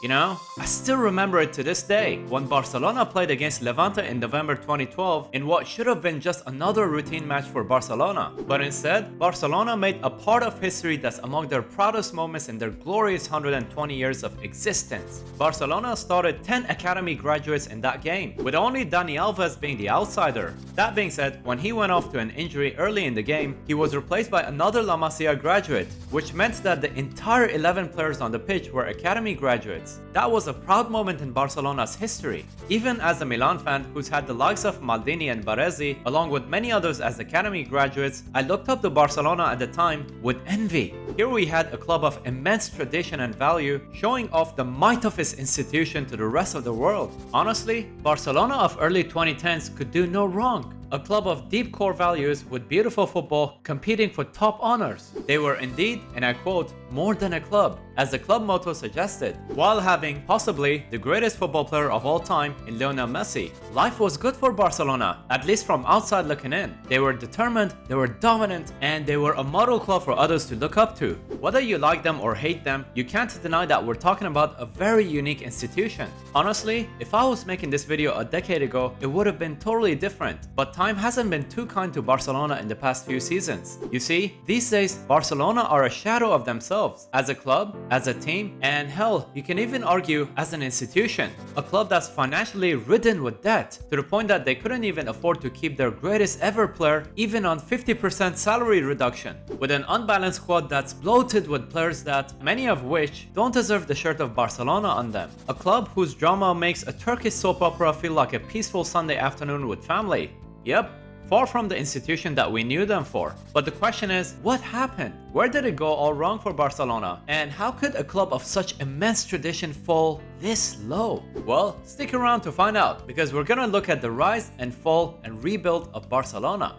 You know, I still remember it to this day when Barcelona played against Levante in November 2012 in what should have been just another routine match for Barcelona. But instead, Barcelona made a part of history that's among their proudest moments in their glorious 120 years of existence. Barcelona started 10 academy graduates in that game, with only Dani Alves being the outsider. That being said, when he went off to an injury early in the game, he was replaced by another La Masia graduate, which meant that the entire 11 players on the pitch were academy graduates. That was a proud moment in Barcelona's history. Even as a Milan fan who's had the likes of Maldini and Baresi, along with many others as academy graduates, I looked up to Barcelona at the time with envy. Here we had a club of immense tradition and value, showing off the might of its institution to the rest of the world. Honestly, Barcelona of early 2010s could do no wrong. A club of deep core values with beautiful football competing for top honors. They were indeed, and I quote, more than a club, as the club motto suggested, while having possibly the greatest football player of all time in Lionel Messi. Life was good for Barcelona, at least from outside looking in. They were determined, they were dominant, and they were a model club for others to look up to. Whether you like them or hate them, you can't deny that we're talking about a very unique institution. Honestly, if I was making this video a decade ago, it would have been totally different, but time hasn't been too kind to Barcelona in the past few seasons. You see, these days, Barcelona are a shadow of themselves, as a club, as a team, and hell, you can even argue as an institution. A club that's financially ridden with debt, to the point that they couldn't even afford to keep their greatest ever player even on 50% salary reduction, with an unbalanced squad that's bloated with players that, many of which, don't deserve the shirt of Barcelona on them. A club whose drama makes a Turkish soap opera feel like a peaceful Sunday afternoon with family. Yep, far from the institution that we knew them for. But the question is, what happened? Where did it go all wrong for Barcelona? And how could a club of such immense tradition fall this low? Well, stick around to find out, because we're gonna look at the rise and fall and rebuild of Barcelona.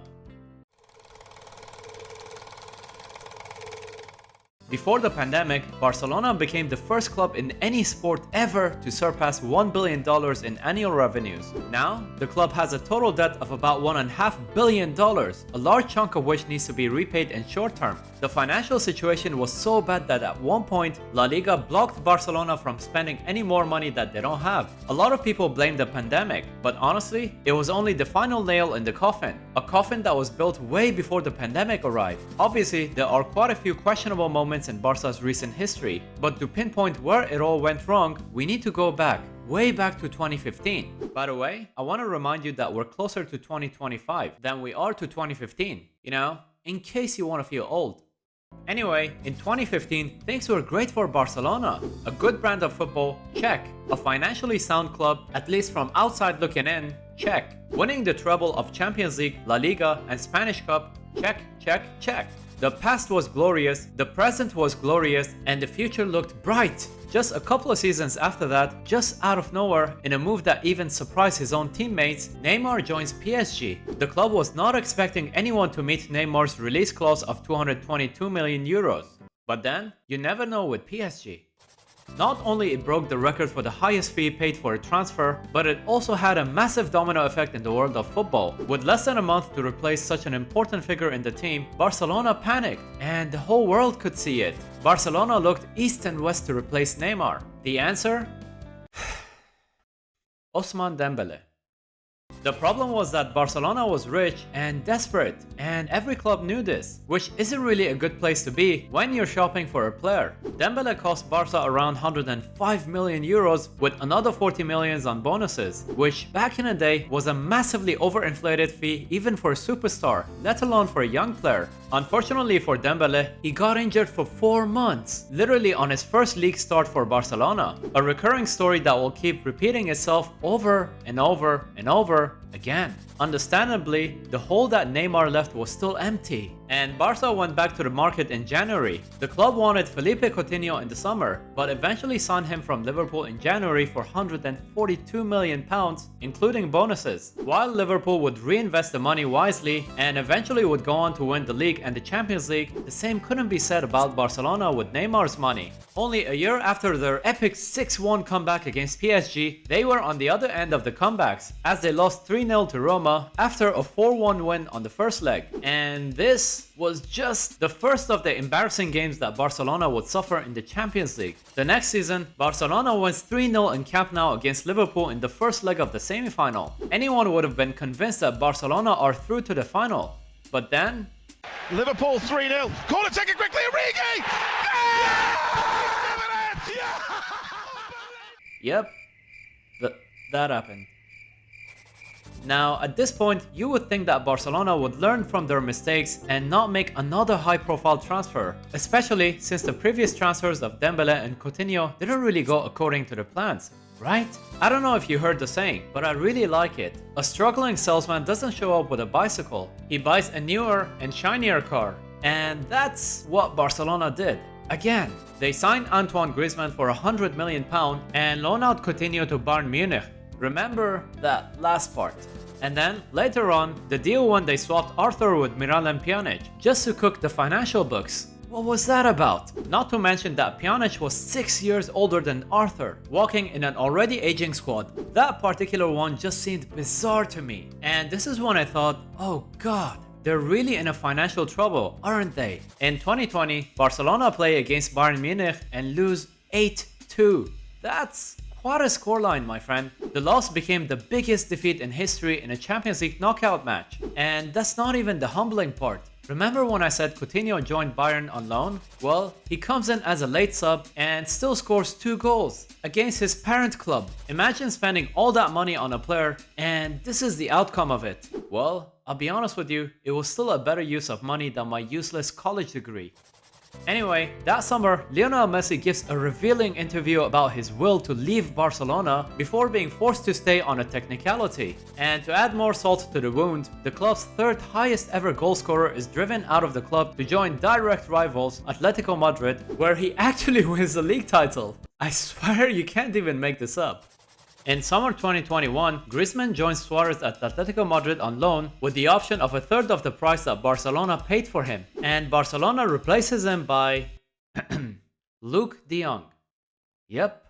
Before the pandemic, Barcelona became the first club in any sport ever to surpass $1 billion in annual revenues. Now, the club has a total debt of about $1.5 billion, a large chunk of which needs to be repaid in short term. The financial situation was so bad that at one point, La Liga blocked Barcelona from spending any more money that they don't have. A lot of people blame the pandemic, but honestly, it was only the final nail in the coffin. A coffin that was built way before the pandemic arrived. Obviously, there are quite a few questionable moments in Barca's recent history, but to pinpoint where it all went wrong, we need to go back, way back to 2015. By the way, I want to remind you that we're closer to 2025 than we are to 2015, you know, in case you want to feel old. Anyway, in 2015, things were great for Barcelona. A good brand of football, check. A financially sound club, at least from outside looking in, check. Winning the treble of Champions League, La Liga, and Spanish Cup, check, check, check. The past was glorious, the present was glorious, and the future looked bright. Just a couple of seasons after that, just out of nowhere, in a move that even surprised his own teammates, Neymar joins PSG. The club was not expecting anyone to meet Neymar's release clause of 222 million euros. But then, you never know with PSG. Not only it broke the record for the highest fee paid for a transfer, but it also had a massive domino effect in the world of football. With less than a month to replace such an important figure in the team, Barcelona panicked, and the whole world could see it. Barcelona looked east and west to replace Neymar. The answer? Ousmane Dembele. The problem was that Barcelona was rich and desperate, and every club knew this, which isn't really a good place to be when you're shopping for a player. Dembele cost Barca around 105 million euros with another 40 millions on bonuses, which back in the day was a massively overinflated fee even for a superstar, let alone for a young player. Unfortunately for Dembele, he got injured for 4 months, literally on his first league start for Barcelona. A recurring story that will keep repeating itself over and over and over again. Understandably, the hole that Neymar left was still empty, and Barca went back to the market in January. The club wanted Felipe Coutinho in the summer, but eventually signed him from Liverpool in January for £142 million, including bonuses. While Liverpool would reinvest the money wisely and eventually would go on to win the league and the Champions League, the same couldn't be said about Barcelona with Neymar's money. Only a year after their epic 6-1 comeback against PSG, they were on the other end of the comebacks, as they lost 3-0 to Roma after a 4-1 win on the first leg. And this this was just the first of the embarrassing games that Barcelona would suffer in the Champions League. The next season, Barcelona wins 3-0 in Camp Nou against Liverpool in the first leg of the semi-final. Anyone would have been convinced that Barcelona are through to the final. But then... Liverpool 3-0. Corner taken quickly, Origi! Yep, that happened. Now, at this point, you would think that Barcelona would learn from their mistakes and not make another high-profile transfer, especially since the previous transfers of Dembele and Coutinho didn't really go according to the plans, right? I don't know if you heard the saying, but I really like it. A struggling salesman doesn't show up with a bicycle, he buys a newer and shinier car. And that's what Barcelona did. Again, they signed Antoine Griezmann for £100 million and loan out Coutinho to Bayern Munich. Remember that last part. And then, later on, the deal when they swapped Arthur with Miralem Pjanic, just to cook the financial books. What was that about? Not to mention that Pjanic was 6 years older than Arthur, walking in an already aging squad. That particular one just seemed bizarre to me. And this is when I thought, oh god, they're really in a financial trouble, aren't they? In 2020, Barcelona play against Bayern Munich and lose 8-2. That's quite a scoreline, my friend. The loss became the biggest defeat in history in a Champions League knockout match. And that's not even the humbling part. Remember when I said Coutinho joined Bayern on loan? Well, he comes in as a late sub and still scores 2 goals against his parent club. Imagine spending all that money on a player and this is the outcome of it. Well, I'll be honest with you, it was still a better use of money than my useless college degree. Anyway, that summer, Lionel Messi gives a revealing interview about his will to leave Barcelona before being forced to stay on a technicality. And to add more salt to the wound, the club's third highest ever goalscorer is driven out of the club to join direct rivals Atletico Madrid, where he actually wins the league title. I swear you can't even make this up. In summer 2021, Griezmann joins Suarez at Atletico Madrid on loan with the option of a third of the price that Barcelona paid for him, and Barcelona replaces him by Luke de Jong. Yep.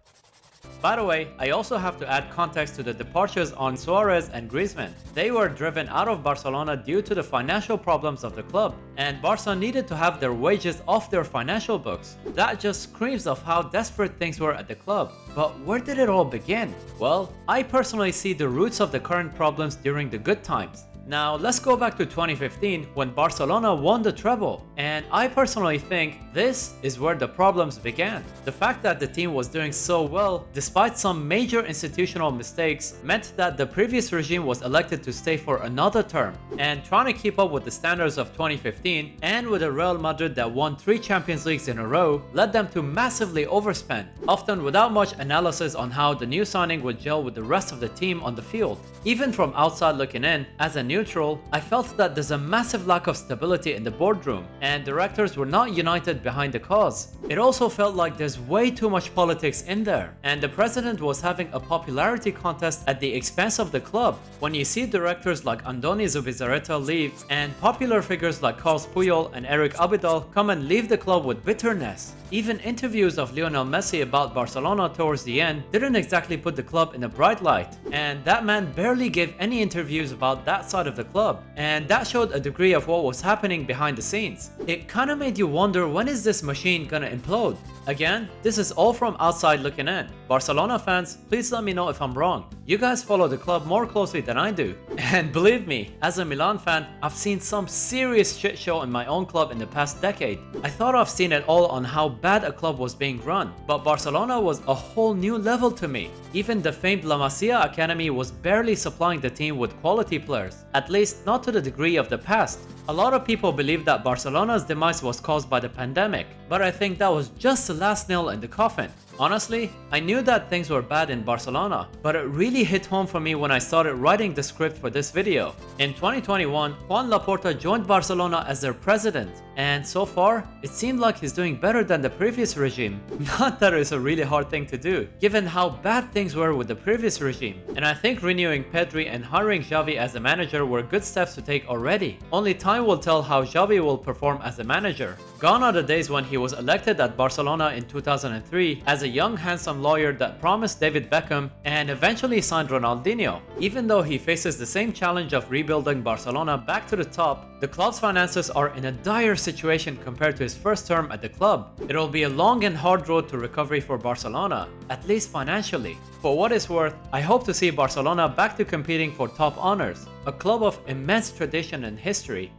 By the way, I also have to add context to the departures on Suarez and Griezmann. They were driven out of Barcelona due to the financial problems of the club, and Barca needed to have their wages off their financial books. That just screams of how desperate things were at the club. But where did it all begin? Well, I personally see the roots of the current problems during the good times. Now let's go back to 2015 when Barcelona won the treble, and I personally think this is where the problems began. The fact that the team was doing so well despite some major institutional mistakes meant that the previous regime was elected to stay for another term, and trying to keep up with the standards of 2015 and with a Real Madrid that won 3 Champions Leagues in a row led them to massively overspend, often without much analysis on how the new signing would gel with the rest of the team on the field. Even from outside looking in, as a neutral, I felt that there's a massive lack of stability in the boardroom, and directors were not united behind the cause. It also felt like there's way too much politics in there, and the president was having a popularity contest at the expense of the club. When you see directors like Andoni Zubizarreta leave, and popular figures like Carles Puyol and Eric Abidal come and leave the club with bitterness. Even interviews of Lionel Messi about Barcelona towards the end didn't exactly put the club in a bright light, and that man barely gave any interviews about that side of the club, and that showed a degree of what was happening behind the scenes. It kinda made you wonder, when is this machine gonna implode? Again, this is all from outside looking in. Barcelona fans, please let me know if I'm wrong. You guys follow the club more closely than I do. And believe me, as a Milan fan, I've seen some serious shit show in my own club in the past decade. I thought I've seen it all on how bad a club was being run, but Barcelona was a whole new level to me. Even the famed La Masia Academy was barely supplying the team with quality players, at least not to the degree of the past. A lot of people believe that Barcelona's demise was caused by the pandemic, but I think that was just the last nail in the coffin. Honestly, I knew that things were bad in Barcelona, but it really hit home for me when I started writing the script for this video. In 2021, Juan Laporta joined Barcelona as their president, and so far, it seemed like he's doing better than the previous regime. Not that it's a really hard thing to do, given how bad things were with the previous regime. And I think renewing Pedri and hiring Xavi as a manager were good steps to take already. Only time will tell how Xavi will perform as a manager. Gone are the days when he was elected at Barcelona in 2003 as a young handsome lawyer that promised David Beckham and eventually signed Ronaldinho. Even though he faces the same challenge of rebuilding Barcelona back to the top, the club's finances are in a dire situation compared to his first term at the club. It will be a long and hard road to recovery for Barcelona, at least financially. For what it's worth, I hope to see Barcelona back to competing for top honors, a club of immense tradition and history,